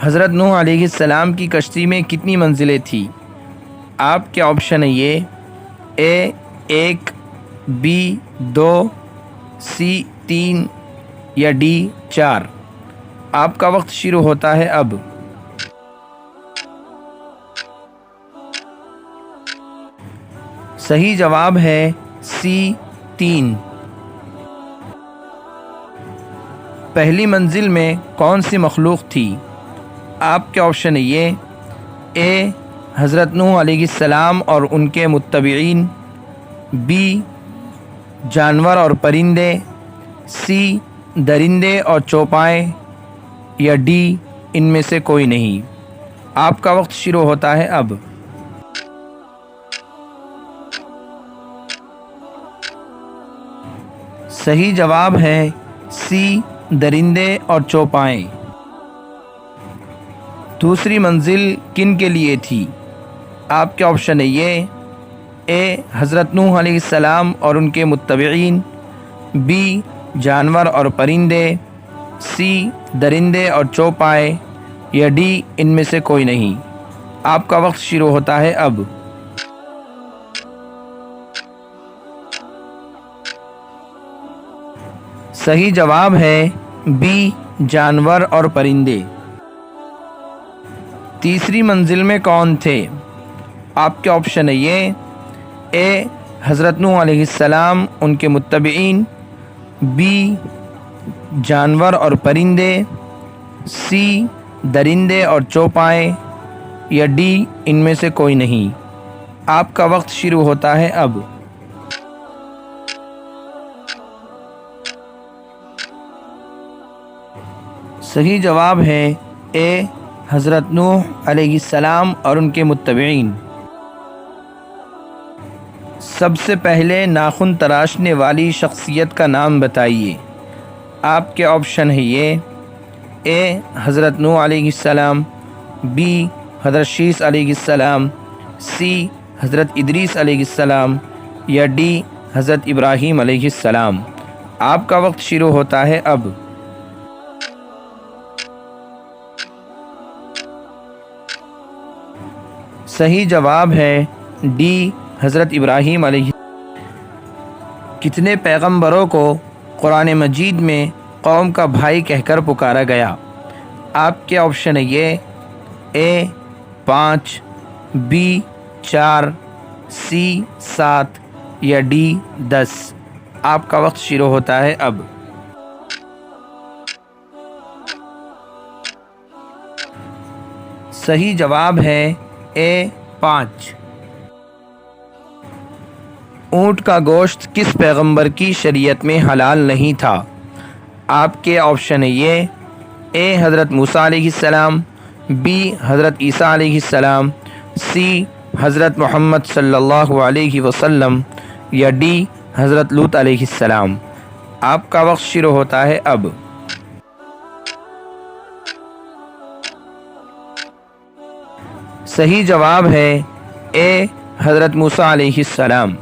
حضرت نوح علیہ السلام کی کشتی میں کتنی منزلیں تھیں؟ آپ کے آپشن ہے یہ: اے 1، بی 2، سی 3 یا ڈی 4۔ آپ کا وقت شروع ہوتا ہے اب۔ صحیح جواب ہے سی 3۔ پہلی منزل میں کون سی مخلوق تھی؟ آپ کے آپشن ہے یہ: اے حضرت نوح علیہ السلام اور ان کے متبعین، بی جانور اور پرندے، سی درندے اور چوپائے یا ڈی ان میں سے کوئی نہیں۔ آپ کا وقت شروع ہوتا ہے اب۔ صحیح جواب ہے سی درندے اور چوپائے۔ دوسری منزل کن کے لیے تھی؟ آپ کے آپشن ہے یہ: اے حضرت نوح علیہ السلام اور ان کے متبعین، بی جانور اور پرندے، سی درندے اور چوپائے یا ڈی ان میں سے کوئی نہیں۔ آپ کا وقت شروع ہوتا ہے اب۔ صحیح جواب ہے بی جانور اور پرندے۔ تیسری منزل میں کون تھے؟ آپ کے آپشن ہے یہ: اے حضرت نوح علیہ السلام ان کے متبعین، بی جانور اور پرندے، سی درندے اور چوپائے یا ڈی ان میں سے کوئی نہیں۔ آپ کا وقت شروع ہوتا ہے اب۔ صحیح جواب ہے اے حضرت نوح علیہ السلام اور ان کے متبعین۔ سب سے پہلے ناخن تراشنے والی شخصیت کا نام بتائیے۔ آپ کے آپشن ہے یہ: اے حضرت نوح علیہ السلام، بی حضرت شیث علیہ السلام، سی حضرت ادریس علیہ السلام یا ڈی حضرت ابراہیم علیہ السلام۔ آپ کا وقت شروع ہوتا ہے اب۔ صحیح جواب ہے ڈی حضرت ابراہیم علیہ۔ کتنے پیغمبروں کو قرآن مجید میں قوم کا بھائی کہہ کر پکارا گیا؟ آپ کے آپشن ہے یہ: اے 5، بی 4، سی 7 یا ڈی 10۔ آپ کا وقت شروع ہوتا ہے اب۔ صحیح جواب ہے اے 5۔ اونٹ کا گوشت کس پیغمبر کی شریعت میں حلال نہیں تھا؟ آپ کے آپشن ہے یہ: اے حضرت موسیٰ علیہ السلام، بی حضرت عیسیٰ علیہ السلام، سی حضرت محمد صلی اللہ علیہ وسلم یا ڈی حضرت لوط علیہ السلام۔ آپ کا وقت شروع ہوتا ہے اب۔ صحیح جواب ہے اے حضرت موسیٰ علیہ السلام۔